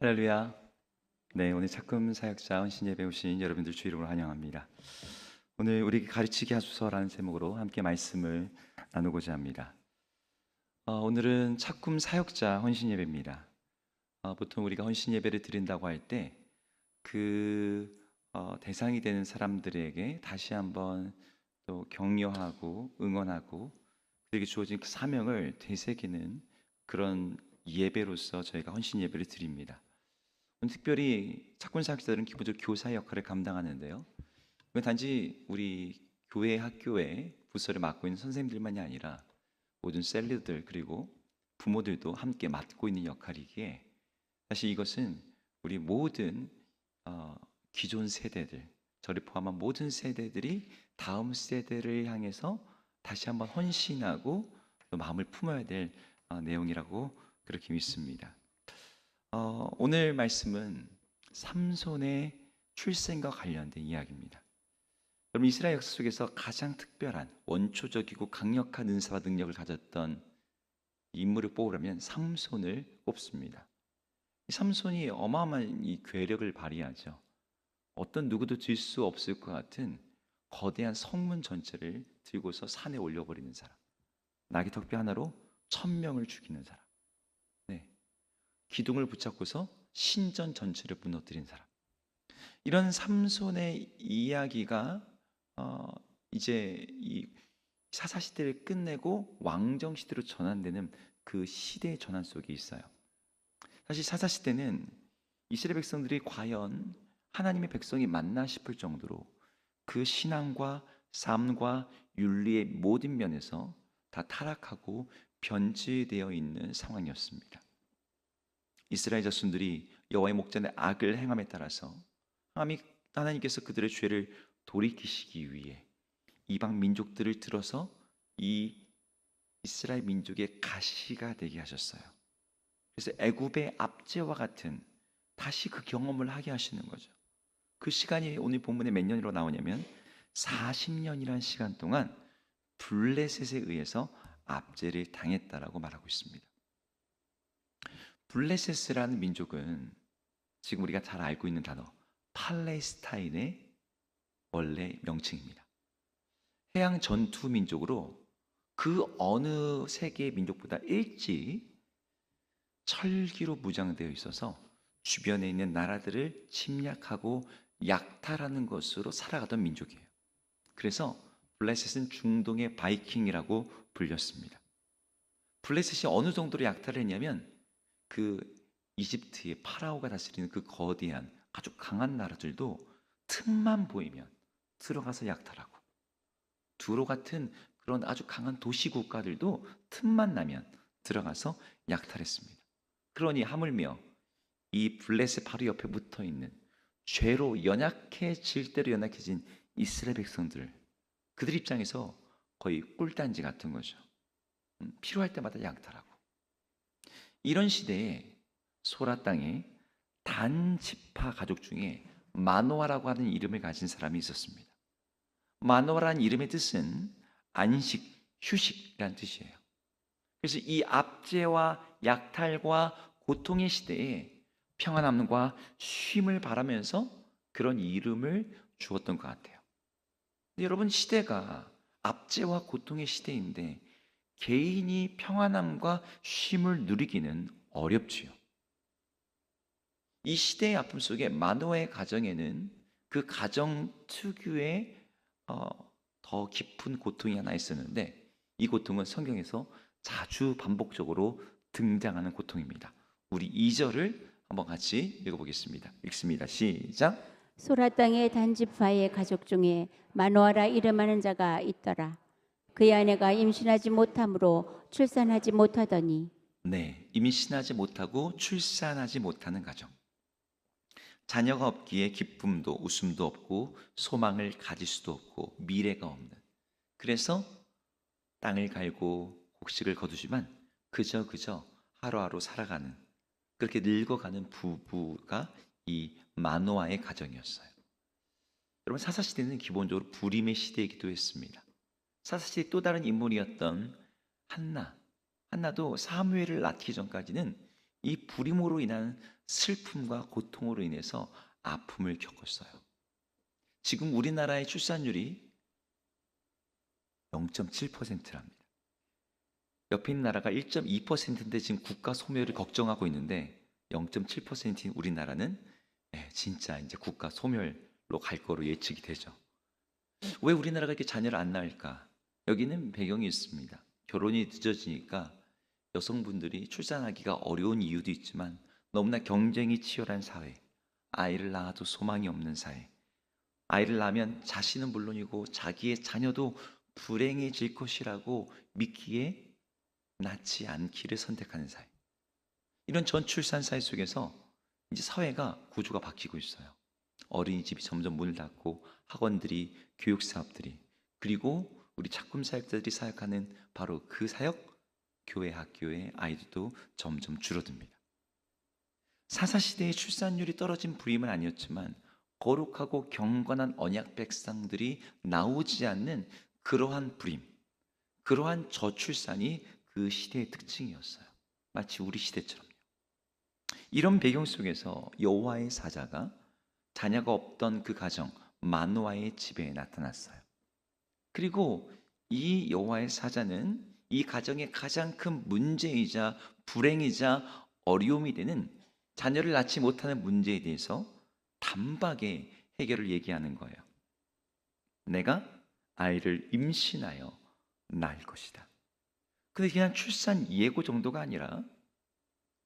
할렐루야. 네, 오늘 착금 사역자 헌신예배 오신 여러분들 주 이름으로 환영합니다. 오늘 우리에게 가르치게 하소서라는 제목으로 함께 말씀을 나누고자 합니다. 오늘은 착금 사역자 헌신예배입니다. 보통 우리가 헌신예배를 드린다고 할 때 대상이 되는 사람들에게 다시 한번 또 격려하고 응원하고 그에게 주어진 그 사명을 되새기는 그런 예배로서 저희가 헌신예배를 드립니다. 특별히 착군 사역자들은 기본적으로 교사 역할을 감당하는데요. 이건 단지 우리 교회 학교에 부서를 맡고 있는 선생님들만이 아니라 모든 셀리들 그리고 부모들도 함께 맡고 있는 역할이기에 사실 이것은 우리 모든 기존 세대들, 저를 포함한 모든 세대들이 다음 세대를 향해서 다시 한번 헌신하고 또 마음을 품어야 될 내용이라고 그렇게 믿습니다. 오늘 말씀은 삼손의 출생과 관련된 이야기입니다. 여러분, 이스라엘 역사 속에서 가장 특별한 원초적이고 강력한 은사와 능력을 가졌던 인물을 뽑으라면 삼손을 뽑습니다. 이 삼손이 어마어마한 이 괴력을 발휘하죠. 어떤 누구도 들 수 없을 것 같은 거대한 성문 전체를 들고서 산에 올려버리는 사람, 나귀턱뼈 하나로 1000명을 죽이는 사람, 기둥을 붙잡고서 신전 전체를 무너뜨린 사람. 이런 삼손의 이야기가 이제 이 사사 시대를 끝내고 왕정 시대로 전환되는 그 시대의 전환 속에 있어요. 사실 사사 시대는 이스라엘 백성들이 과연 하나님의 백성이 맞나 싶을 정도로 그 신앙과 삶과 윤리의 모든 면에서 다 타락하고 변질되어 있는 상황이었습니다. 이스라엘 자손들이 여호와의 목전에 악을 행함에 따라서 하나님께서 그들의 죄를 돌이키시기 위해 이방 민족들을 들어서 이 이스라엘 민족의 가시가 되게 하셨어요. 그래서 애굽의 압제와 같은 다시 그 경험을 하게 하시는 거죠. 그 시간이 오늘 본문에 몇 년으로 나오냐면 40년이라는 시간 동안 블레셋에 의해서 압제를 당했다라고 말하고 있습니다. 블레셋이라는 민족은 지금 우리가 잘 알고 있는 단어 팔레스타인의 원래 명칭입니다. 해양 전투 민족으로 그 어느 세계의 민족보다 일찍 철기로 무장되어 있어서 주변에 있는 나라들을 침략하고 약탈하는 것으로 살아가던 민족이에요. 그래서 블레셋은 중동의 바이킹이라고 불렸습니다. 블레셋이 어느 정도로 약탈을 했냐면 그 이집트의 파라오가 다스리는 그 거대한 아주 강한 나라들도 틈만 보이면 들어가서 약탈하고, 두로 같은 그런 아주 강한 도시 국가들도 틈만 나면 들어가서 약탈했습니다. 그러니 하물며 이 블레셋 바로 옆에 붙어 있는 죄로 연약해질 대로 연약해진 이스라엘 백성들, 그들 입장에서 거의 꿀단지 같은 거죠. 필요할 때마다 약탈하고. 이런 시대에 소라 땅에 단지파 가족 중에 마노아라고 하는 이름을 가진 사람이 있었습니다. 마노아라는 이름의 뜻은 안식, 휴식이라는 뜻이에요. 그래서 이 압제와 약탈과 고통의 시대에 평안함과 쉼을 바라면서 그런 이름을 주었던 것 같아요. 근데 여러분, 시대가 압제와 고통의 시대인데 개인이 평안함과 쉼을 누리기는 어렵지요. 이 시대의 아픔 속에 마노아의 가정에는 그 가정 특유의 더 깊은 고통이 하나 있었는데, 이 고통은 성경에서 자주 반복적으로 등장하는 고통입니다. 우리 2절을 한번 같이 읽어보겠습니다. 읽습니다. 시작. 소라 땅의 단지파의 가족 중에 마노아라 이름하는 자가 있더라. 그의 아내가 임신하지 못함으로 출산하지 못하더니. 네, 임신하지 못하고 출산하지 못하는 가정. 자녀가 없기에 기쁨도 웃음도 없고 소망을 가질 수도 없고 미래가 없는, 그래서 땅을 갈고 곡식을 거두지만 그저 하루하루 살아가는, 그렇게 늙어가는 부부가 이 마노아의 가정이었어요. 여러분, 사사시대는 기본적으로 불임의 시대이기도 했습니다. 사사시대의 또 다른 인물이었던 한나도 사무엘을 낳기 전까지는 이 불임으로 인한 슬픔과 고통으로 인해서 아픔을 겪었어요. 지금 우리나라의 출산율이 0.7%랍니다. 옆에 있는 나라가 1.2%인데 지금 국가 소멸을 걱정하고 있는데 0.7%인 우리나라는 진짜 이제 국가 소멸로 갈 거로 예측이 되죠. 왜 우리나라가 이렇게 자녀를 안 낳을까? 여기는 배경이 있습니다. 결혼이 늦어지니까 여성분들이 출산하기가 어려운 이유도 있지만 너무나 경쟁이 치열한 사회, 아이를 낳아도 소망이 없는 사회, 아이를 낳으면 자신은 물론이고 자기의 자녀도 불행해질 것이라고 믿기에 낳지 않기를 선택하는 사회. 이런 전출산 사회 속에서 이제 사회가 구조가 바뀌고 있어요. 어린이집이 점점 문을 닫고 학원들이, 교육 사업들이, 그리고 우리 착금 사역자들이 사역하는 바로 그 사역, 교회 학교의 아이들도 점점 줄어듭니다. 사사시대의 출산율이 떨어진 불임은 아니었지만 거룩하고 경건한 언약 백성들이 나오지 않는 그러한 불임, 그러한 저출산이 그 시대의 특징이었어요. 마치 우리 시대처럼요. 이런 배경 속에서 여호와의 사자가 자녀가 없던 그 가정 마노아의 집에 나타났어요. 그리고 이 여호와의 사자는 이 가정의 가장 큰 문제이자 불행이자 어려움이 되는 자녀를 낳지 못하는 문제에 대해서 단박에 해결을 얘기하는 거예요. 내가 아이를 임신하여 낳을 것이다. 근데 그냥 출산 예고 정도가 아니라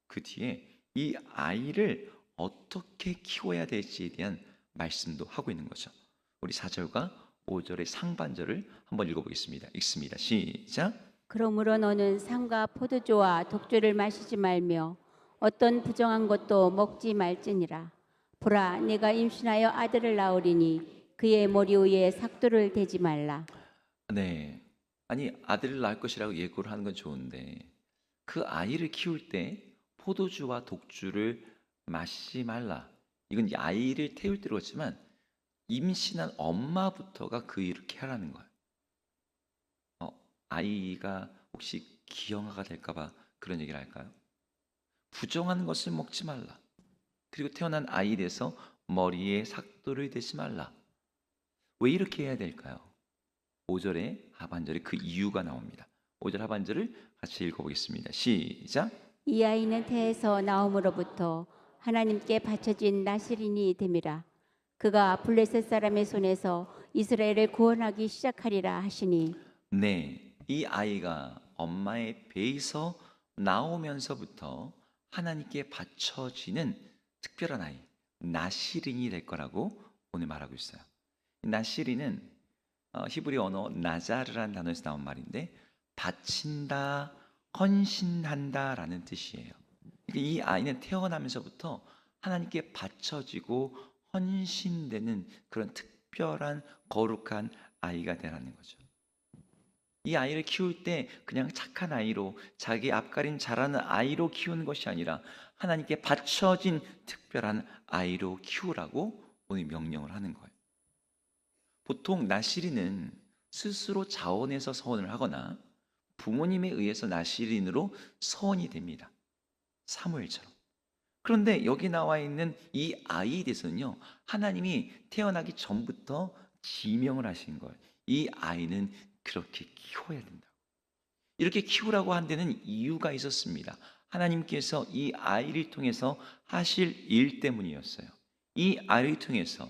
그 뒤에 이 아이를 어떻게 키워야 될지에 대한 말씀도 하고 있는 거죠. 우리 4절과 5절의 상반절을 한번 읽어보겠습니다. 읽습니다. 시작. 그러므로 너는 상과 포도주와 독주를 마시지 말며 어떤 부정한 것도 먹지 말지니라. 보라, 네가 임신하여 아들을 낳으리니 그의 머리 위에 삭도를 대지 말라. 네, 아니 아들을 낳을 것이라고 예고를 하는 건 좋은데 그 아이를 키울 때 포도주와 독주를 마시지 말라. 이건 이 아이를 태울 때로 그렇지만 임신한 엄마부터가 그 일을 하라는 거예요. 아이가 혹시 기형아가 될까봐 그런 얘기를 할까요? 부정한 것을 먹지 말라. 그리고 태어난 아이에 대해서 머리에 삭도를 대지 말라. 왜 이렇게 해야 될까요? 5절의 하반절에 그 이유가 나옵니다. 5절 하반절을 같이 읽어보겠습니다. 시작. 이 아이는 태에서 나옴으로부터 하나님께 바쳐진 나실인이 됨이라. 그가 블레셋 사람의 손에서 이스라엘을 구원하기 시작하리라 하시니. 네, 이 아이가 엄마의 배에서 나오면서부터 하나님께 바쳐지는 특별한 아이, 나시린이 될 거라고 오늘 말하고 있어요. 나시린은 히브리 언어 나자르라는 단어에서 나온 말인데 바친다, 헌신한다라는 뜻이에요. 그러니까 이 아이는 태어나면서부터 하나님께 바쳐지고 헌신되는 그런 특별한 거룩한 아이가 되라는 거죠. 이 아이를 키울 때 그냥 착한 아이로 자기 앞가림 잘하는 아이로 키우는 것이 아니라 하나님께 바쳐진 특별한 아이로 키우라고 오늘 명령을 하는 거예요. 보통 나시린은 스스로 자원해서 서원을 하거나 부모님에 의해서 나시린으로 서원이 됩니다. 사무엘처럼. 그런데 여기 나와 있는 이 아이에 대해서는요, 하나님이 태어나기 전부터 지명을 하신 거예요. 이 아이는 그렇게 키워야 된다. 이렇게 키우라고 한 데는 이유가 있었습니다. 하나님께서 이 아이를 통해서 하실 일 때문이었어요. 이 아이를 통해서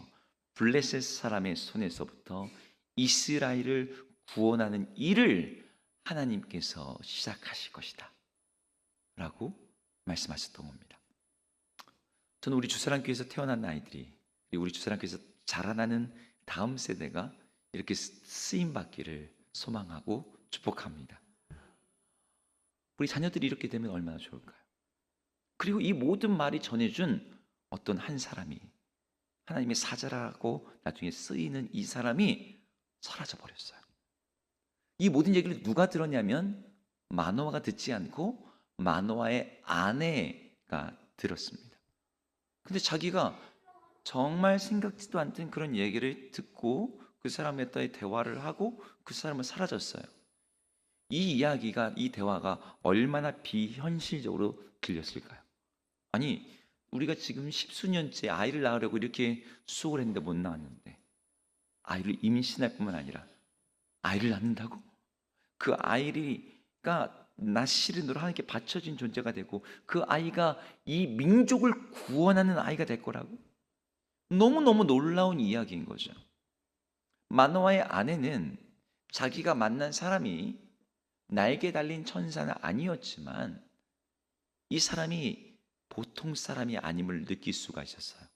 블레셋 사람의 손에서부터 이스라엘을 구원하는 일을 하나님께서 시작하실 것이다 라고 말씀하셨던 겁니다. 저는 우리 주사랑교회에서 태어난 아이들이, 우리 주사랑교회에서 자라나는 다음 세대가 이렇게 쓰임받기를 소망하고 축복합니다. 우리 자녀들이 이렇게 되면 얼마나 좋을까요? 그리고 이 모든 말이 전해준 어떤 한 사람이, 하나님의 사자라고 나중에 쓰이는 이 사람이 사라져 버렸어요. 이 모든 얘기를 누가 들었냐면 마노아가 듣지 않고 마노아의 아내가 들었습니다. 근데 자기가 정말 생각지도 않던 그런 얘기를 듣고 그 사람과의 대화를 하고 그 사람은 사라졌어요. 이 이야기가, 이 대화가 얼마나 비현실적으로 들렸을까요? 아니, 우리가 지금 십수년째 아이를 낳으려고 이렇게 수고를 했는데 못 낳았는데, 아이를 임신할 뿐만 아니라 아이를 낳는다고? 그 아이가 나시린으로 하나님께 바쳐진 존재가 되고, 그 아이가 이 민족을 구원하는 아이가 될 거라고? 너무너무 놀라운 이야기인 거죠. 마노아의 아내는 자기가 만난 사람이 날개 달린 천사는 아니었지만 이 사람이 보통 사람이 아님을 느낄 수가 있었어요.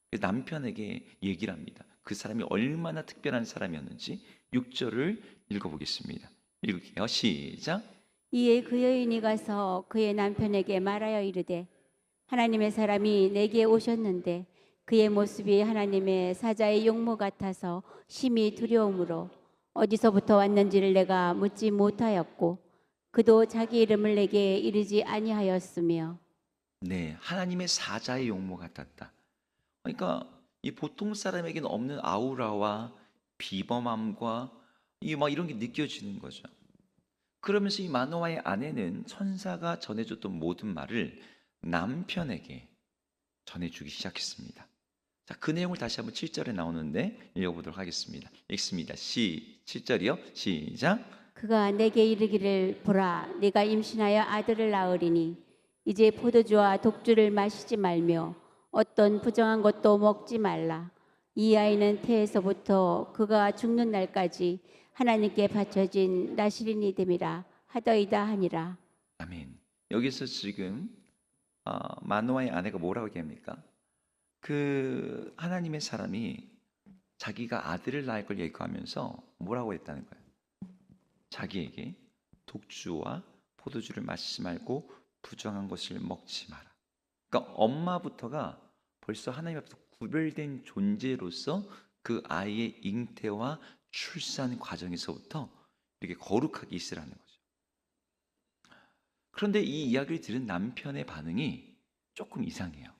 그래서 남편에게 얘기를 합니다. 그 사람이 얼마나 특별한 사람이었는지 6절을 읽어보겠습니다. 읽을게요. 시작. 이에 그 여인이 가서 그의 남편에게 말하여 이르되 하나님의 사람이 내게 오셨는데 그의 모습이 하나님의 사자의 용모 같아서 심히 두려움으로 어디서부터 왔는지를 내가 묻지 못하였고 그도 자기 이름을 내게 이르지 아니하였으며. 네, 하나님의 사자의 용모 같았다. 그러니까 이 보통 사람에게는 없는 아우라와 비범함과 이런 게 느껴지는 거죠. 그러면서 이 마노아의 아내는 천사가 전해줬던 모든 말을 남편에게 전해주기 시작했습니다. 자, 그 내용을 다시 한번 7절에 나오는데 읽어보도록 하겠습니다. 읽습니다. 7절이요. 시작. 그가 내게 이르기를 보라 네가 임신하여 아들을 낳으리니 이제 포도주와 독주를 마시지 말며 어떤 부정한 것도 먹지 말라. 이 아이는 태에서부터 그가 죽는 날까지 하나님께 바쳐진 나시린이 됨이라 하더이다 하니라. 아멘. 여기서 지금 마노아의 아내가 뭐라고 얘기합니까? 그 하나님의 사람이 자기가 아들을 낳을 걸 예고하면서 뭐라고 했다는 거예요? 자기에게 독주와 포도주를 마시지 말고 부정한 것을 먹지 마라. 그러니까 엄마부터가 벌써 하나님 앞에서 구별된 존재로서 그 아이의 잉태와 출산 과정에서부터 이렇게 거룩하게 있으라는 거죠. 그런데 이 이야기를 들은 남편의 반응이 조금 이상해요.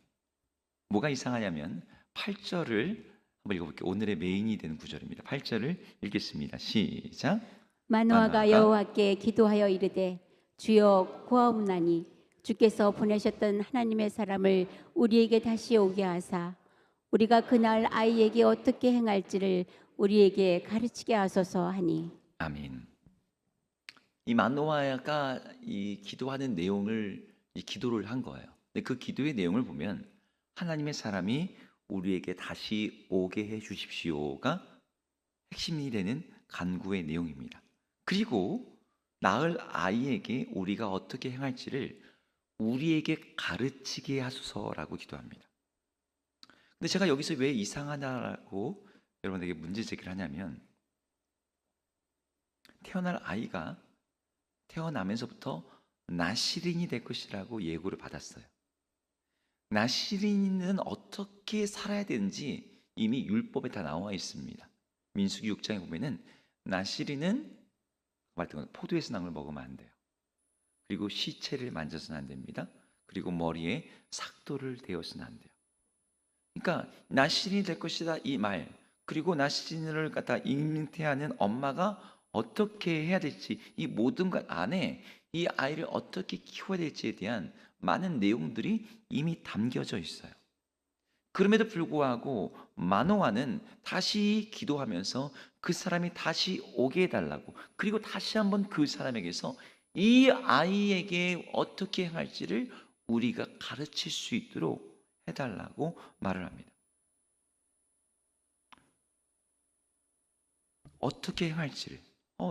뭐가 이상하냐면 8절을 한번 읽어볼게요. 오늘의 메인이 되는 구절입니다. 8절을 읽겠습니다. 시작. 마노아가 여호와께 기도하여 이르되 주여 구하옵나니 주께서 보내셨던 하나님의 사람을 우리에게 다시 오게 하사 우리가 그날 아이에게 어떻게 행할지를 우리에게 가르치게 하소서 하니. 아멘. 이 마노아가 이 기도하는 내용을 이 기도를 한 거예요. 근데 그 기도의 내용을 보면 하나님의 사람이 우리에게 다시 오게 해 주십시오가 핵심이 되는 간구의 내용입니다. 그리고 낳을 아이에게 우리가 어떻게 행할지를 우리에게 가르치게 하소서라고 기도합니다. 근데 제가 여기서 왜 이상하다라고 여러분에게 문제 제기를 하냐면 태어날 아이가 태어나면서부터 나시린이 될 것이라고 예고를 받았어요. 나시린은 어떻게 살아야 되는지 이미 율법에 다 나와 있습니다. 민수기 6장에 보면은 나시린은 포도에서 난 걸 먹으면 안 돼요. 그리고 시체를 만져서는 안 됩니다. 그리고 머리에 삭도를 대어서는 안 돼요. 그러니까 나시린이 될 것이다 이 말, 그리고 나시린을 갖다 잉태하는 엄마가 어떻게 해야 될지, 이 모든 것 안에 이 아이를 어떻게 키워야 될지에 대한 많은 내용들이 이미 담겨져 있어요. 그럼에도 불구하고 마노아는 다시 기도하면서 그 사람이 다시 오게 해달라고, 그리고 다시 한번 그 사람에게서 이 아이에게 어떻게 행할지를 우리가 가르칠 수 있도록 해달라고 말을 합니다. 어떻게 행할지를,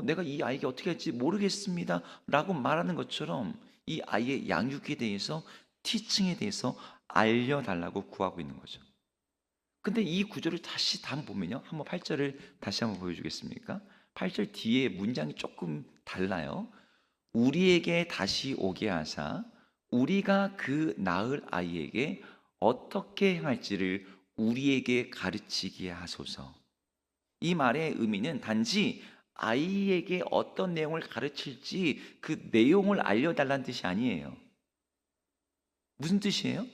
내가 이 아이에게 어떻게 할지 모르겠습니다 라고 말하는 것처럼 이 아이의 양육에 대해서, 티칭에 대해서 알려달라고 구하고 있는 거죠. 근데 이 구절을 다시 한번 보면요, 한번 8절을 다시 한번 보여주겠습니까? 8절 뒤에 문장이 조금 달라요. 우리에게 다시 오게 하사 우리가 그 낳을 아이에게 어떻게 행할지를 우리에게 가르치게 하소서. 이 말의 의미는 단지 아이에게 어떤 내용을 가르칠지 그 내용을 알려달라는 뜻이 아니에요. 무슨 뜻이에요?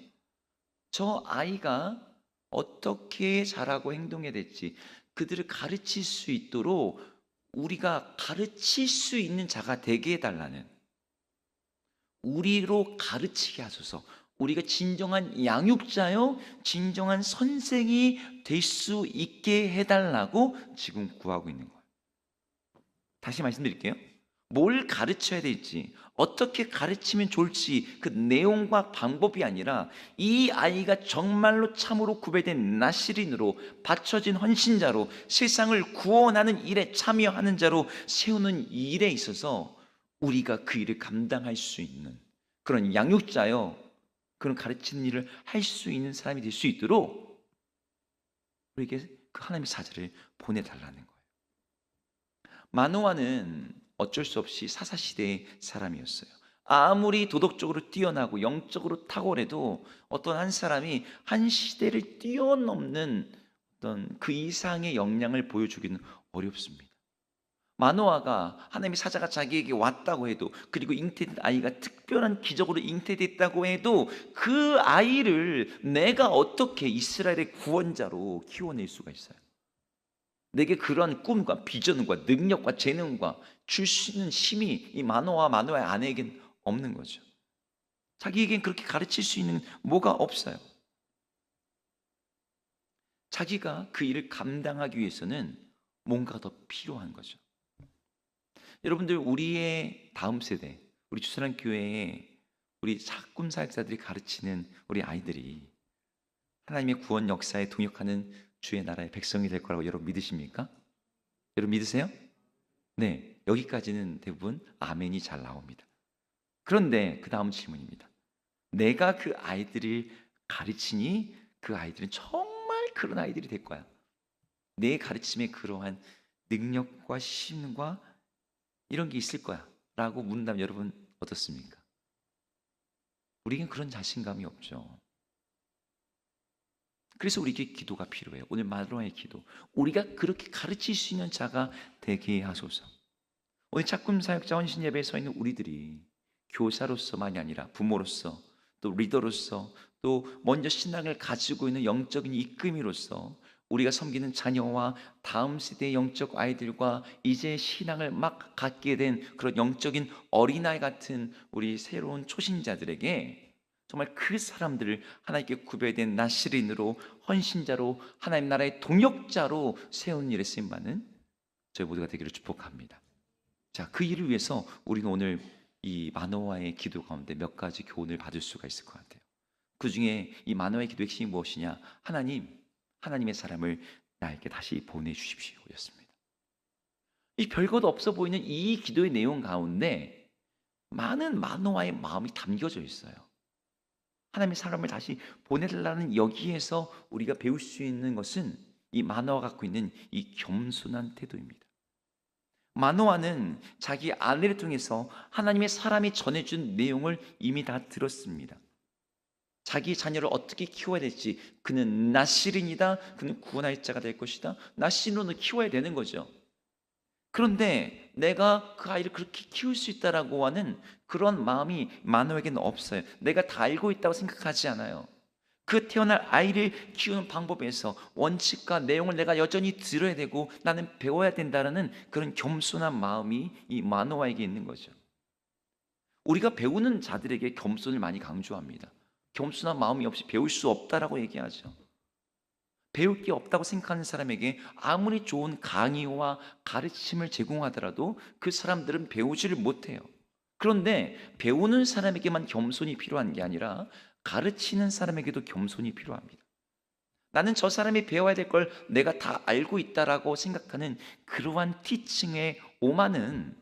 저 아이가 어떻게 자라고 행동해야 될지 그들을 가르칠 수 있도록 우리가 가르칠 수 있는 자가 되게 해달라는, 우리로 가르치게 하소서, 우리가 진정한 양육자요, 진정한 선생이 될 수 있게 해달라고 지금 구하고 있는 거예요. 다시 말씀드릴게요. 뭘 가르쳐야 될지, 어떻게 가르치면 좋을지 그 내용과 방법이 아니라 이 아이가 정말로 참으로 구별된 나시린으로 바쳐진 헌신자로 세상을 구원하는 일에 참여하는 자로 세우는 일에 있어서 우리가 그 일을 감당할 수 있는 그런 양육자요, 그런 가르치는 일을 할 수 있는 사람이 될 수 있도록 우리에게 그 하나님의 사자를 보내달라는 거예요. 마노아는 어쩔 수 없이 사사시대의 사람이었어요. 아무리 도덕적으로 뛰어나고 영적으로 탁월해도 어떤 한 사람이 한 시대를 뛰어넘는 어떤 그 이상의 역량을 보여주기는 어렵습니다. 마노아가 하나님의 사자가 자기에게 왔다고 해도, 그리고 잉태된 아이가 특별한 기적으로 잉태됐다고 해도 그 아이를 내가 어떻게 이스라엘의 구원자로 키워낼 수가 있어요? 내게 그러한 꿈과 비전과 능력과 재능과 줄 수 있는 힘이 이 마노아의 아내에겐 없는 거죠. 자기에겐 그렇게 가르칠 수 있는 뭐가 없어요. 자기가 그 일을 감당하기 위해서는 뭔가 더 필요한 거죠. 여러분들, 우리의 다음 세대, 우리 주사랑 교회에 우리 사꾼 사역자들이 가르치는 우리 아이들이 하나님의 구원 역사에 동역하는 주의 나라의 백성이 될 거라고 여러분 믿으십니까? 여러분 믿으세요? 네, 여기까지는 대부분 아멘이 잘 나옵니다. 그런데 그 다음 질문입니다. 내가 그 아이들을 가르치니 그 아이들은 정말 그런 아이들이 될 거야. 내 가르침에 그러한 능력과 힘과 이런 게 있을 거야 라고 묻는다면 여러분 어떻습니까? 우리에겐 그런 자신감이 없죠. 그래서 우리에게 기도가 필요해요. 오늘 마노아의 기도, 우리가 그렇게 가르칠 수 있는 자가 되게 하소서. 오늘 착군 사역자 헌신 예배에 서 있는 우리들이 교사로서만이 아니라 부모로서, 또 리더로서, 또 먼저 신앙을 가지고 있는 영적인 이끌미로서 우리가 섬기는 자녀와 다음 세대의 영적 아이들과 이제 신앙을 막 갖게 된 그런 영적인 어린아이 같은 우리 새로운 초신자들에게 정말 그 사람들을 하나님께 구별된 나시린으로, 헌신자로, 하나님 나라의 동역자로 세운 일에 쓰임받는 저희 모두가 되기를 축복합니다. 자, 그 일을 위해서 우리는 오늘 이 마노아의 기도 가운데 몇 가지 교훈을 받을 수가 있을 것 같아요. 그 중에 이 마노아의 기도의 핵심이 무엇이냐? 하나님의 사람을 나에게 다시 보내주십시오 였습니다. 이 별것도 없어 보이는 이 기도의 내용 가운데 많은 마노아의 마음이 담겨져 있어요. 하나님의 사람을 다시 보내달라는 여기에서 우리가 배울 수 있는 것은 이 마노아가 갖고 있는 이 겸손한 태도입니다. 마노아는 자기 아내를 통해서 하나님의 사람이 전해준 내용을 이미 다 들었습니다. 자기 자녀를 어떻게 키워야 될지, 그는 나시린이다, 그는 구원할 자가 될 것이다, 나시린으로는 키워야 되는 거죠. 그런데 내가 그 아이를 그렇게 키울 수 있다라고 하는 그런 마음이 마노아에게는 없어요. 내가 다 알고 있다고 생각하지 않아요. 그 태어날 아이를 키우는 방법에서 원칙과 내용을 내가 여전히 들어야 되고 나는 배워야 된다는 그런 겸손한 마음이 이 마노아에게 있는 거죠. 우리가 배우는 자들에게 겸손을 많이 강조합니다. 겸손한 마음이 없이 배울 수 없다라고 얘기하죠. 배울 게 없다고 생각하는 사람에게 아무리 좋은 강의와 가르침을 제공하더라도 그 사람들은 배우지를 못해요. 그런데 배우는 사람에게만 겸손이 필요한 게 아니라 가르치는 사람에게도 겸손이 필요합니다. 나는 저 사람이 배워야 될 걸 내가 다 알고 있다라고 생각하는 그러한 티칭의 오만은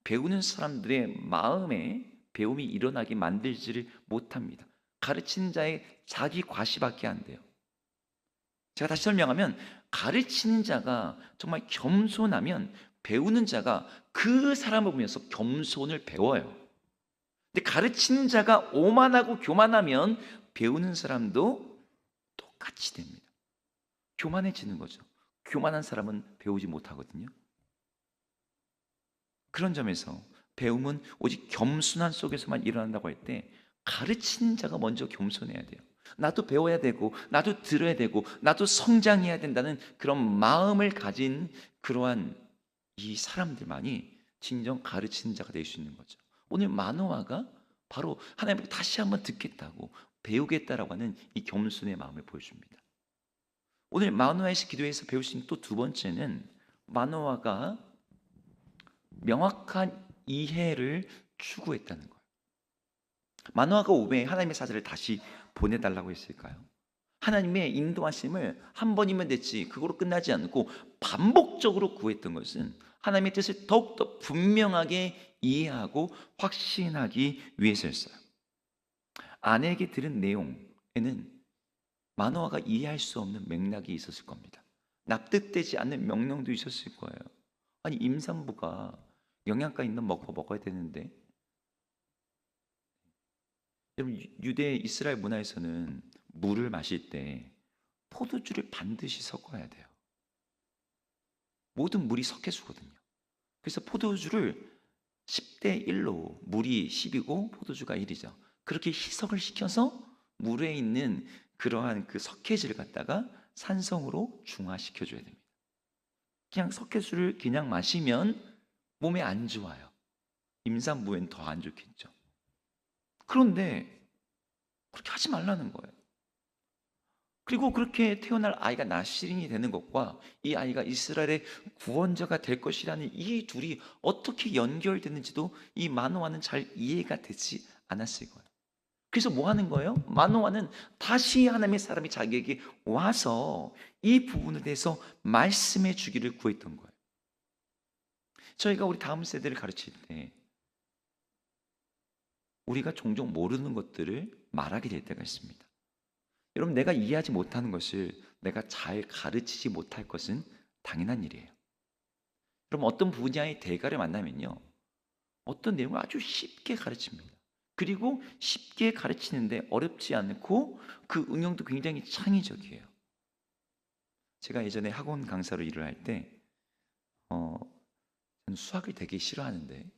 배우는 사람들의 마음에 배움이 일어나게 만들지를 못합니다. 가르치는 자의 자기 과시밖에 안 돼요. 제가 다시 설명하면, 가르치는 자가 정말 겸손하면 배우는 자가 그 사람을 보면서 겸손을 배워요. 근데 가르치는 자가 오만하고 교만하면 배우는 사람도 똑같이 됩니다. 교만해지는 거죠. 교만한 사람은 배우지 못하거든요. 그런 점에서 배움은 오직 겸손한 속에서만 일어난다고 할 때 가르치는 자가 먼저 겸손해야 돼요. 나도 배워야 되고 나도 들어야 되고 나도 성장해야 된다는 그런 마음을 가진 그러한 이 사람들만이 진정 가르치는 자가 될 수 있는 거죠. 오늘 마노아가 바로 하나님께 다시 한번 듣겠다고 배우겠다라고 하는 이 겸손의 마음을 보여줍니다. 오늘 마노아의 기도에서 배울 수 있는 또 두 번째는 마노아가 명확한 이해를 추구했다는 거예요. 마노아가 왜 하나님의 사자를 다시 보내달라고 했을까요? 하나님의 인도하심을 한 번이면 됐지 그거로 끝나지 않고 반복적으로 구했던 것은 하나님의 뜻을 더욱더 분명하게 이해하고 확신하기 위해서였어요. 아내에게 들은 내용에는 마노아가 이해할 수 없는 맥락이 있었을 겁니다. 납득되지 않는 명령도 있었을 거예요. 아니 임산부가 영양가 있는 거 먹어야 되는데, 여러분 유대 이스라엘 문화에서는 물을 마실 때 포도주를 반드시 섞어야 돼요. 모든 물이 석회수거든요. 그래서 포도주를 10대 1로 물이 10이고 포도주가 1이죠. 그렇게 희석을 시켜서 물에 있는 그러한 그 석회질을 갖다가 산성으로 중화시켜 줘야 됩니다. 그냥 석회수를 그냥 마시면 몸에 안 좋아요. 임산부엔 더 안 좋겠죠. 그런데 그렇게 하지 말라는 거예요. 그리고 그렇게 태어날 아이가 나시린이 되는 것과 이 아이가 이스라엘의 구원자가 될 것이라는 이 둘이 어떻게 연결되는지도 이 마노아는 잘 이해가 되지 않았을 거예요. 그래서 뭐 하는 거예요? 마노아는 다시 하나님의 사람이 자기에게 와서 이 부분에 대해서 말씀해 주기를 구했던 거예요. 저희가 우리 다음 세대를 가르칠 때 우리가 종종 모르는 것들을 말하게 될 때가 있습니다. 여러분, 내가 이해하지 못하는 것을 내가 잘 가르치지 못할 것은 당연한 일이에요. 여러분, 어떤 분야의 대가를 만나면요, 어떤 내용을 아주 쉽게 가르칩니다. 그리고 쉽게 가르치는데 어렵지 않고 그 응용도 굉장히 창의적이에요. 제가 예전에 학원 강사로 일을 할 때 저는 수학을 되게 싫어하는데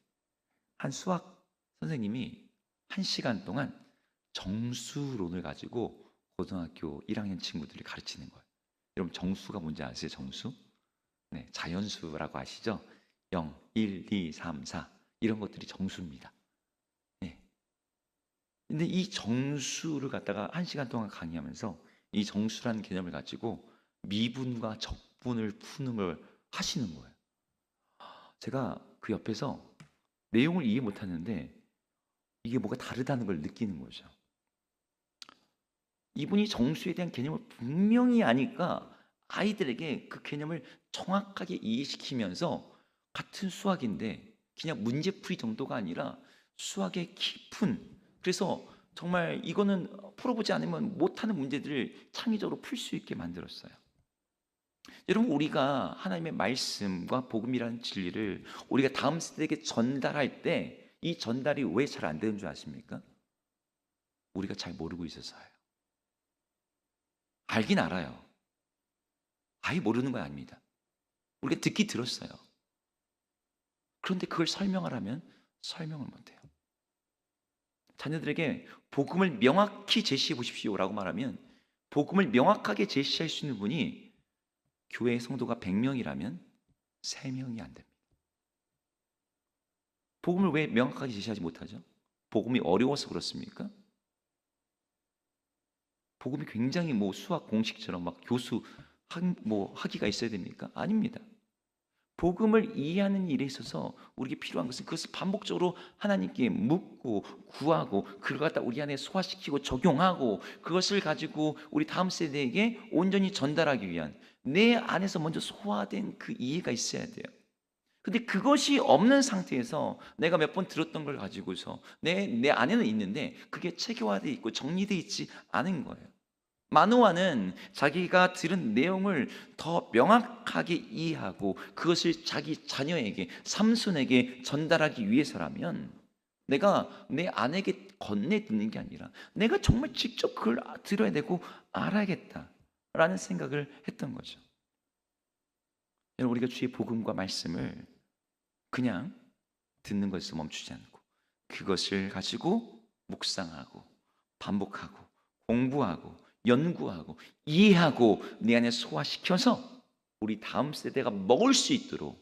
한 수학 선생님이 1시간 동안 정수론을 가지고 고등학교 1학년 친구들이 가르치는 거예요. 여러분 정수가 뭔지 아세요? 정수? 네, 자연수라고 아시죠? 0, 1, 2, 3, 4 이런 것들이 정수입니다. 네. 근데 이 정수를 갖다가 1시간 동안 강의하면서 이 정수라는 개념을 가지고 미분과 적분을 푸는 걸 하시는 거예요. 제가 그 옆에서 내용을 이해 못하는데 이게 뭐가 다르다는 걸 느끼는 거죠. 이분이 정수에 대한 개념을 분명히 아니까 아이들에게 그 개념을 정확하게 이해시키면서 같은 수학인데 그냥 문제풀이 정도가 아니라 수학의 깊은, 그래서 정말 이거는 풀어보지 않으면 못하는 문제들을 창의적으로 풀 수 있게 만들었어요. 여러분, 우리가 하나님의 말씀과 복음이라는 진리를 우리가 다음 세대에게 전달할 때 이 전달이 왜 잘 안 되는 줄 아십니까? 우리가 잘 모르고 있어서요. 알긴 알아요. 아예 모르는 건 아닙니다. 우리가 듣기 들었어요. 그런데 그걸 설명하라면 설명을 못해요. 자녀들에게 복음을 명확히 제시해 보십시오라고 말하면 복음을 명확하게 제시할 수 있는 분이 교회 성도가 100명이라면 3명이 안 됩니다. 복음을 왜 명확하게 제시하지 못하죠? 복음이 어려워서 그렇습니까? 복음이 굉장히 뭐 수학 공식처럼 막 교수 학위가 있어야 됩니까? 아닙니다. 복음을 이해하는 일에 있어서 우리에게 필요한 것은 그것을 반복적으로 하나님께 묻고 구하고 그걸 갖다 우리 안에 소화시키고 적용하고 그것을 가지고 우리 다음 세대에게 온전히 전달하기 위한 내 안에서 먼저 소화된 그 이해가 있어야 돼요. 근데 그것이 없는 상태에서 내가 몇 번 들었던 걸 가지고서 내 안에는 있는데 그게 체계화되어 있고 정리되어 있지 않은 거예요. 마노아는 자기가 들은 내용을 더 명확하게 이해하고 그것을 자기 자녀에게, 삼손에게 전달하기 위해서라면 내가 내 아내에게 건네 듣는 게 아니라 내가 정말 직접 그걸 들어야 되고 알아야겠다라는 생각을 했던 거죠. 여러분, 우리가 주의 복음과 말씀을 그냥 듣는 것에서 멈추지 않고 그것을 가지고 묵상하고 반복하고 공부하고 연구하고 이해하고 내 안에 소화시켜서 우리 다음 세대가 먹을 수 있도록,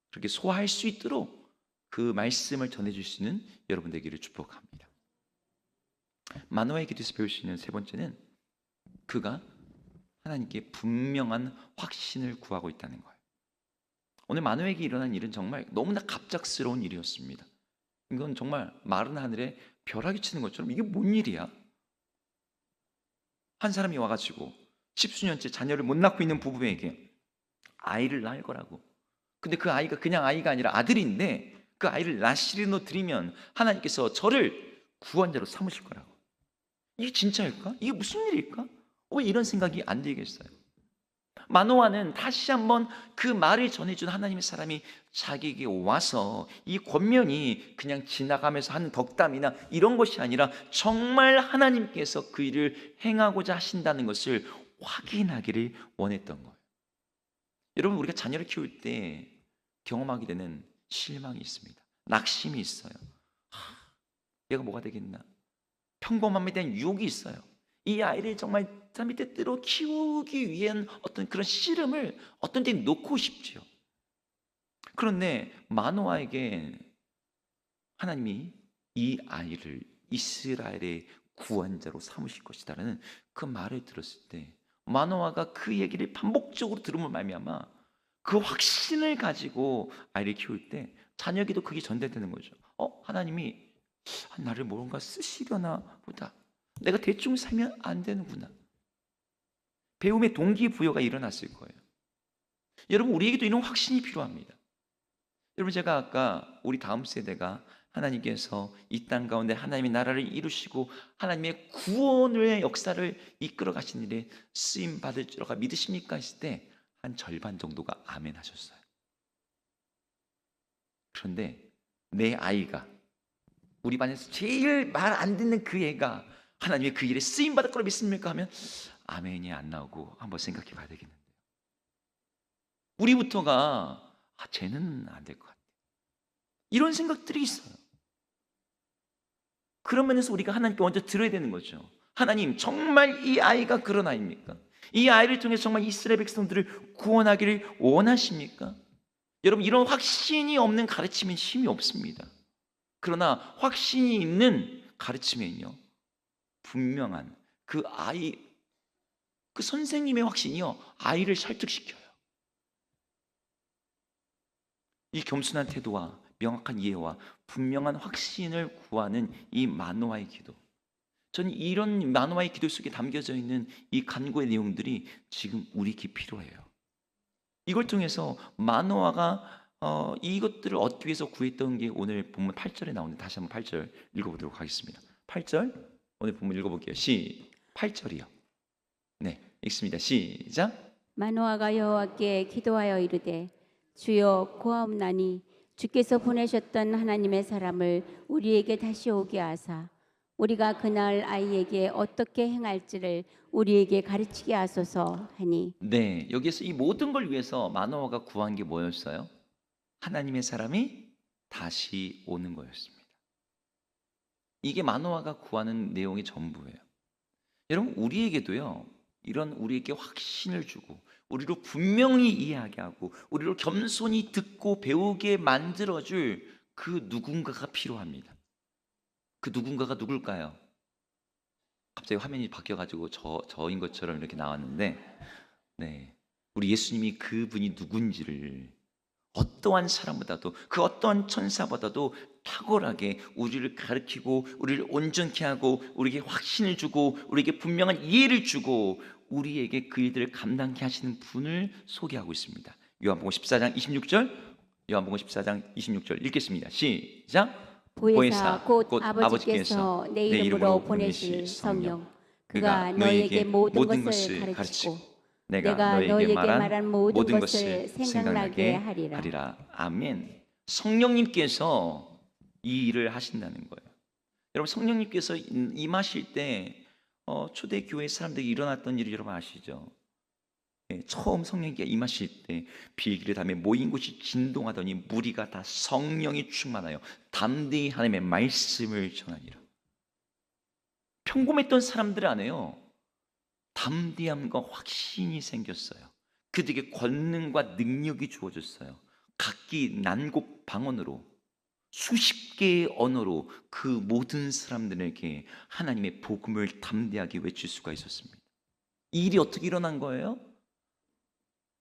그렇게 소화할 수 있도록 그 말씀을 전해줄 수 있는 여러분 되기를 축복합니다. 마노아의 기도에서 배울 수 있는 세 번째는 그가 하나님께 분명한 확신을 구하고 있다는 거예요. 오늘 마노아에게 일어난 일은 정말 너무나 갑작스러운 일이었습니다. 이건 정말 마른 하늘에 벼락이 치는 것처럼 이게 뭔 일이야? 한 사람이 와가지고 십수년째 자녀를 못 낳고 있는 부부에게 아이를 낳을 거라고. 근데 그 아이가 그냥 아이가 아니라 아들인데 그 아이를 나시린으로 드리면 하나님께서 저를 구원자로 삼으실 거라고. 이게 진짜일까? 이게 무슨 일일까? 왜 이런 생각이 안 들겠어요? 마노아는 다시 한번 그 말을 전해준 하나님의 사람이 자기에게 와서 이 권면이 그냥 지나가면서 하는 덕담이나 이런 것이 아니라 정말 하나님께서 그 일을 행하고자 하신다는 것을 확인하기를 원했던 거예요. 여러분, 우리가 자녀를 키울 때 경험하게 되는 실망이 있습니다. 낙심이 있어요. 얘가 뭐가 되겠나? 평범함에 대한 유혹이 있어요. 이 아이를 정말 자기 뜻대로 키우기 위한 어떤 그런 씨름을 어떤 때 놓고 싶지요. 그런데 마노아에게 하나님이 이 아이를 이스라엘의 구원자로 삼으실 것이다라는 그 말을 들었을 때 마노아가 그 얘기를 반복적으로 들음을 말미암아 그 확신을 가지고 아이를 키울 때 자녀에게도 그게 전달되는 거죠. 하나님이 나를 뭔가 쓰시려나 보다. 내가 대충 살면 안 되는구나. 배움의 동기부여가 일어났을 거예요. 여러분, 우리에게도 이런 확신이 필요합니다. 여러분, 제가 아까 우리 다음 세대가 하나님께서 이 땅 가운데 하나님의 나라를 이루시고 하나님의 구원의 역사를 이끌어 가신 일에 쓰임 받을 줄가 믿으십니까? 했을 때 한 절반 정도가 아멘 하셨어요. 그런데 내 아이가, 우리 반에서 제일 말 안 듣는 그 애가 하나님의 그 일에 쓰임 받을 거라 믿습니까? 하면 아멘이 안 나오고 한번 생각해 봐야 되겠는데요. 우리부터가 쟤는 안 될 것 같아. 이런 생각들이 있어요. 그런 면에서 우리가 하나님께 먼저 들어야 되는 거죠. 하나님, 정말 이 아이가 그런 아이입니까? 이 아이를 통해서 정말 이스라엘 백성들을 구원하기를 원하십니까? 여러분, 이런 확신이 없는 가르침엔 힘이 없습니다. 그러나 확신이 있는 가르침에는요, 분명한 그 아이, 그 선생님의 확신이요, 아이를 설득시켜요. 이 겸손한 태도와 명확한 이해와 분명한 확신을 구하는 이 마노아의 기도, 저는 이런 마노아의 기도 속에 담겨져 있는 이 간구의 내용들이 지금 우리에게 필요해요. 이걸 통해서 마노아가 이것들을 얻기 위해서 구했던 게 오늘 본문 8절에 나오는데, 다시 한번 8절 읽어보도록 하겠습니다. 8절 오늘 본문 읽어볼게요. 8절이요. 네, 읽습니다. 시작. 마노아가 여호와께 기도하여 이르되 주여 고하옵나니 주께서 보내셨던 하나님의 사람을 우리에게 다시 오게 하사 우리가 그날 아이에게 어떻게 행할지를 우리에게 가르치게 하소서 하니. 네, 여기에서 이 모든 걸 위해서 마노아가 구한 게 뭐였어요? 하나님의 사람이 다시 오는 거였습니다. 이게 마노아가 구하는 내용의 전부예요. 여러분, 우리에게도요, 이런 우리에게 확신을 주고 우리로 분명히 이해하게 하고 우리로 겸손히 듣고 배우게 만들어줄 그 누군가가 필요합니다. 그 누군가가 누굴까요? 갑자기 화면이 바뀌어가지고 저인 것처럼 이렇게 나왔는데, 네, 우리 예수님이 그분이 누군지를 어떠한 사람보다도, 그 어떠한 천사보다도 탁월하게 우리를 가르치고 우리를 온전케 하고 우리에게 확신을 주고 우리에게 분명한 이해를 주고 우리에게 그 일들을 감당케 하시는 분을 소개하고 있습니다. 요한복음 14장 26절, 요한복음 14장 26절 읽겠습니다. 시작. 보혜사 곧 아버지께서 내 이름으로 보내실 성령, 그가 너희에게 모든 것을 가르치고 내가 너희에게 말한 모든 것을 생각나게 하리라. 아멘. 성령님께서 이 일을 하신다는 거예요. 여러분, 성령님께서 임하실 때 초대 교회 사람들이 일어났던 일을 여러분 아시죠? 처음 성령님께 임하실 때 비길의 담에 모인 곳이 진동하더니 무리가 다 성령이 충만하여 담대히 하나님의 말씀을 전하니라. 평범했던 사람들 안에요, 담대함과 확신이 생겼어요. 그들에게 권능과 능력이 주어졌어요. 각기 난곡 방언으로 수십 개의 언어로 그 모든 사람들에게 하나님의 복음을 담대하게 외칠 수가 있었습니다. 이 일이 어떻게 일어난 거예요?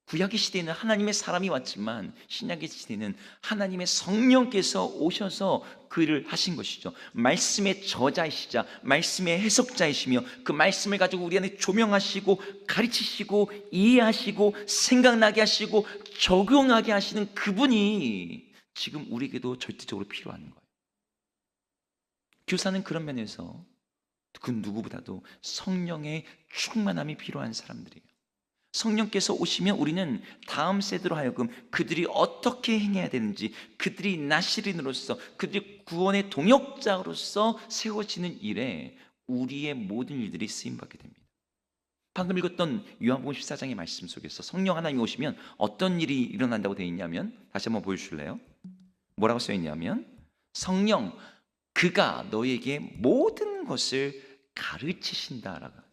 구약의 시대에는 하나님의 사람이 왔지만 신약의 시대는 하나님의 성령께서 오셔서 그 일을 하신 것이죠. 말씀의 저자이시자 말씀의 해석자이시며 그 말씀을 가지고 우리 안에 조명하시고 가르치시고 이해하시고 생각나게 하시고 적용하게 하시는 그분이 지금 우리에게도 절대적으로 필요한 거예요. 교사는 그런 면에서 그 누구보다도 성령의 충만함이 필요한 사람들이에요. 성령께서 오시면 우리는 다음 세대로 하여금 그들이 어떻게 행해야 되는지, 그들이 나시린으로서, 그들이 구원의 동역자로서 세워지는 일에 우리의 모든 일들이 쓰임받게 됩니다. 방금 읽었던 요한복음 14장의 말씀 속에서 성령 하나님이 오시면 어떤 일이 일어난다고 되어 있냐면, 다시 한번 보여주실래요? 뭐라고 써 있냐면, 성령 그가 너에게 모든 것을 가르치신다라고.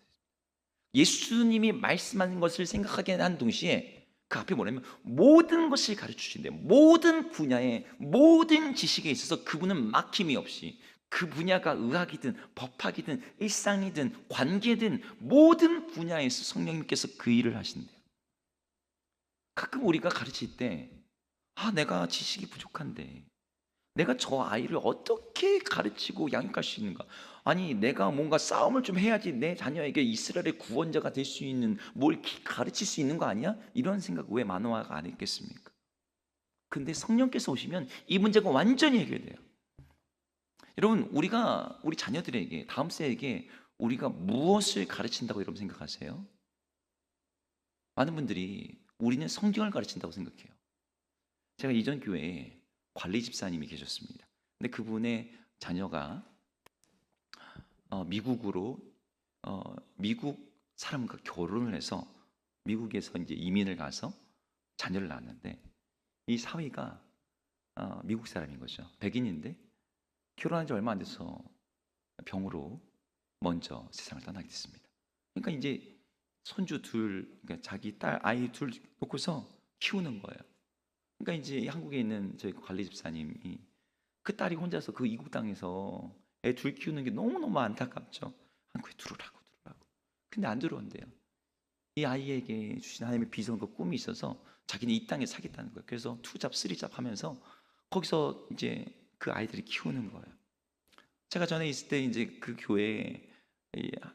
예수님이 말씀하는 것을 생각하게 한 동시에 그 앞에 뭐냐면 모든 것을 가르치신대요. 모든 분야의 모든 지식에 있어서 그분은 막힘이 없이 그 분야가 의학이든 법학이든 일상이든 관계든 모든 분야에서 성령님께서 그 일을 하신대요. 가끔 우리가 가르칠 때 내가 지식이 부족한데 내가 저 아이를 어떻게 가르치고 양육할 수 있는가? 아니, 내가 뭔가 싸움을 좀 해야지 내 자녀에게 이스라엘의 구원자가 될 수 있는 뭘 가르칠 수 있는 거 아니야? 이런 생각 왜 만화가 안 했겠습니까? 근데 성령께서 오시면 이 문제가 완전히 해결돼요. 여러분, 우리가 우리 자녀들에게 다음 세에게 우리가 무엇을 가르친다고 여러분 생각하세요? 많은 분들이 우리는 성경을 가르친다고 생각해요. 제가 이전 교회에 관리 집사님이 계셨습니다. 근데 그분의 자녀가 미국으로 미국 사람과 결혼을 해서 미국에서 이제 이민을 가서 자녀를 낳았는데 이 사위가 미국 사람인 거죠. 백인인데 결혼한 지 얼마 안 돼서 병으로 먼저 세상을 떠나게 됐습니다. 그러니까 이제 손주 둘, 그러니까 자기 딸 아이 둘 놓고서 키우는 거예요. 그러니까 이제 한국에 있는 저희 관리 집사님이 그 딸이 혼자서 그 이국 땅에서 애 둘 키우는 게 너무너무 안타깝죠. 한국에 들어오라고. 근데 안 들어온대요. 이 아이에게 주신 하나님의 비전과 꿈이 있어서 자기는 이 땅에 사겠다는 거예요. 그래서 투잡, 쓰리잡 하면서 거기서 이제 그 아이들이 키우는 거예요. 제가 전에 있을 때 이제 그 교회에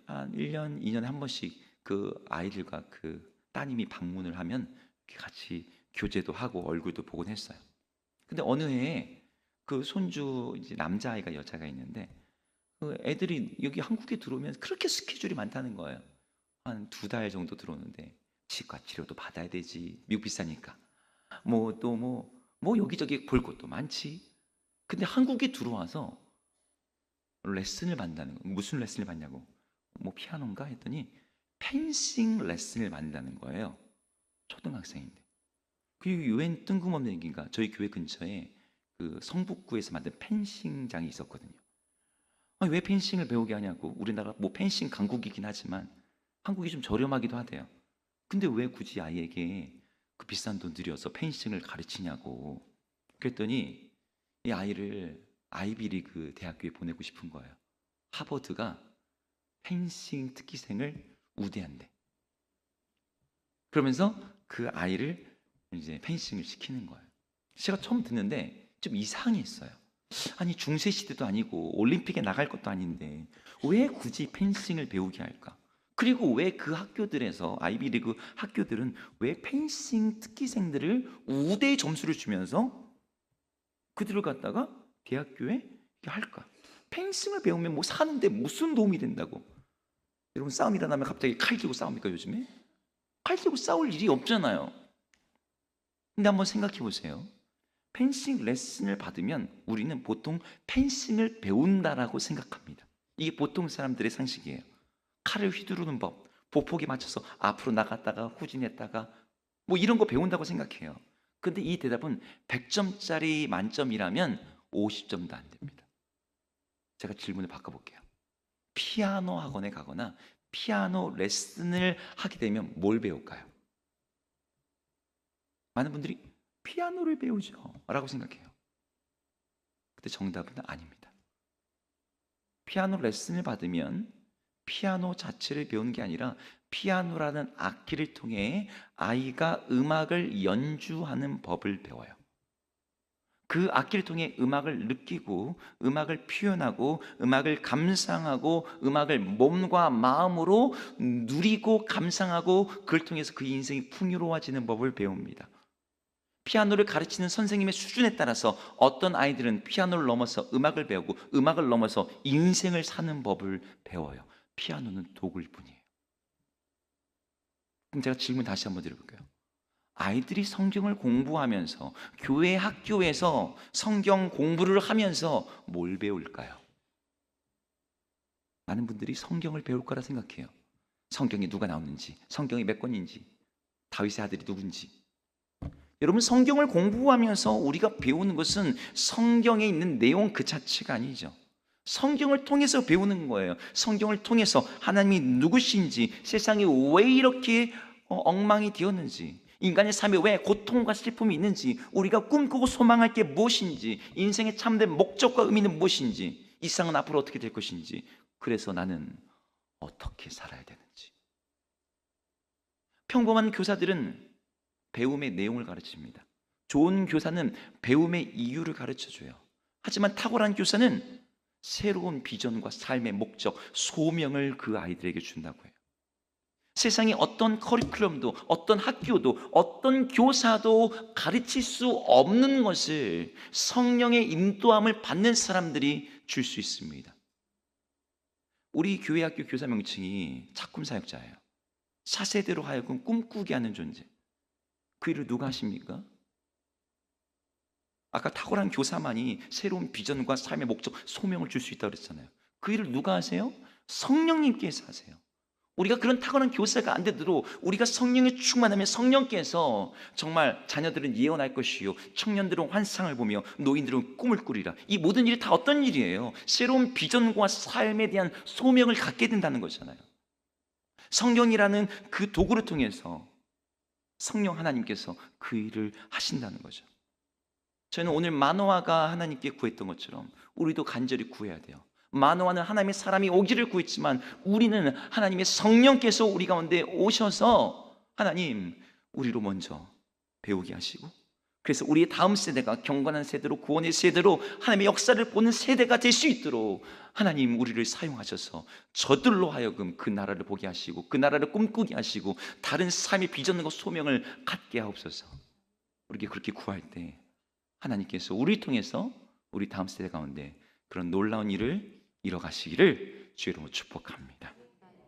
한 1년, 2년에 한 번씩 그 아이들과 그 따님이 방문을 하면 같이 교제도 하고 얼굴도 보곤 했어요. 근데 어느 해에 그 손주 이제 남자아이가 여자가 있는데 그 애들이 여기 한국에 들어오면 그렇게 스케줄이 많다는 거예요. 한 2달 정도 들어오는데 치과 치료도 받아야 되지. 미국 비싸니까. 뭐 또 뭐 여기저기 볼 것도 많지. 근데 한국에 들어와서 레슨을 받는다는 거예요. 무슨 레슨을 받냐고. 뭐 피아노인가 했더니 펜싱 레슨을 받는다는 거예요. 초등학생인데. 그리고 웬 뜬금없는 얘기인가. 저희 교회 근처에 그 성북구에서 만든 펜싱장이 있었거든요. 왜 펜싱을 배우게 하냐고. 우리나라 뭐 펜싱 강국이긴 하지만 한국이 좀 저렴하기도 하대요. 근데 왜 굳이 아이에게 그 비싼 돈 들여서 펜싱을 가르치냐고. 그랬더니 이 아이를 아이비리그 대학교에 보내고 싶은 거예요. 하버드가 펜싱 특기생을 우대한대. 그러면서 그 아이를 이제 펜싱을 시키는 거예요. 제가 처음 듣는데 좀 이상했어요. 아니 중세 시대도 아니고 올림픽에 나갈 것도 아닌데 왜 굳이 펜싱을 배우게 할까? 그리고 왜 그 학교들에서 아이비리그 학교들은 왜 펜싱 특기생들을 우대 점수를 주면서 그들을 갖다가 대학교에 할까? 펜싱을 배우면 뭐 사는데 무슨 도움이 된다고? 여러분 싸움 일어나면 갑자기 칼 들고 싸웁니까 요즘에? 칼 들고 싸울 일이 없잖아요. 근데 한번 생각해 보세요. 펜싱 레슨을 받으면 우리는 보통 펜싱을 배운다라고 생각합니다. 이게 보통 사람들의 상식이에요. 칼을 휘두르는 법, 보폭에 맞춰서 앞으로 나갔다가 후진했다가 뭐 이런 거 배운다고 생각해요. 근데 이 대답은 100점짜리 만점이라면 50점도 안 됩니다. 제가 질문을 바꿔볼게요. 피아노 학원에 가거나 피아노 레슨을 하게 되면 뭘 배울까요? 많은 분들이 피아노를 배우죠 라고 생각해요. 근데 정답은 아닙니다. 피아노 레슨을 받으면 피아노 자체를 배우는 게 아니라 피아노라는 악기를 통해 아이가 음악을 연주하는 법을 배워요. 그 악기를 통해 음악을 느끼고 음악을 표현하고 음악을 감상하고 음악을 몸과 마음으로 누리고 감상하고 그걸 통해서 그 인생이 풍요로워지는 법을 배웁니다. 피아노를 가르치는 선생님의 수준에 따라서 어떤 아이들은 피아노를 넘어서 음악을 배우고 음악을 넘어서 인생을 사는 법을 배워요. 피아노는 도구일 뿐이에요. 그럼 제가 질문 다시 한번 드려볼게요. 아이들이 성경을 공부하면서 교회 학교에서 성경 공부를 하면서 뭘 배울까요? 많은 분들이 성경을 배울 거라 생각해요. 성경에 누가 나오는지, 성경이 몇 권인지, 다윗의 아들이 누군지. 여러분, 성경을 공부하면서 우리가 배우는 것은 성경에 있는 내용 그 자체가 아니죠. 성경을 통해서 배우는 거예요. 성경을 통해서 하나님이 누구신지, 세상이 왜 이렇게 엉망이 되었는지, 인간의 삶에 왜 고통과 슬픔이 있는지, 우리가 꿈꾸고 소망할 게 무엇인지, 인생의 참된 목적과 의미는 무엇인지, 이 세상은 앞으로 어떻게 될 것인지, 그래서 나는 어떻게 살아야 되는지. 평범한 교사들은 배움의 내용을 가르칩니다. 좋은 교사는 배움의 이유를 가르쳐줘요. 하지만 탁월한 교사는 새로운 비전과 삶의 목적, 소명을 그 아이들에게 준다고 해요. 세상에 어떤 커리큘럼도, 어떤 학교도, 어떤 교사도 가르칠 수 없는 것을 성령의 인도함을 받는 사람들이 줄 수 있습니다. 우리 교회 학교 교사 명칭이 착꿈 사역자예요. 차세대로 하여금 꿈꾸게 하는 존재. 그 일을 누가 하십니까? 아까 탁월한 교사만이 새로운 비전과 삶의 목적, 소명을 줄 수 있다고 그랬잖아요. 그 일을 누가 하세요? 성령님께서 하세요. 우리가 그런 탁월한 교사가 안 되도록 우리가 성령에 충만하면 성령께서 정말 자녀들은 예언할 것이요, 청년들은 환상을 보며 노인들은 꿈을 꾸리라. 이 모든 일이 다 어떤 일이에요? 새로운 비전과 삶에 대한 소명을 갖게 된다는 거잖아요. 성경이라는 그 도구를 통해서 성령 하나님께서 그 일을 하신다는 거죠. 저는 오늘 마노아가 하나님께 구했던 것처럼 우리도 간절히 구해야 돼요. 마노아는 하나님의 사람이 오기를 구했지만 우리는 하나님의 성령께서 우리 가운데 오셔서 하나님 우리로 먼저 배우게 하시고, 그래서 우리의 다음 세대가 경건한 세대로, 구원의 세대로 하나님의 역사를 보는 세대가 될 수 있도록 하나님 우리를 사용하셔서 저들로 하여금 그 나라를 보게 하시고 그 나라를 꿈꾸게 하시고 다른 삶의 비전과 소명을 갖게 하옵소서. 우리가 그렇게 구할 때 하나님께서 우리를 통해서 우리 다음 세대 가운데 그런 놀라운 일을 이뤄가시기를 주의 이름으로 축복합니다.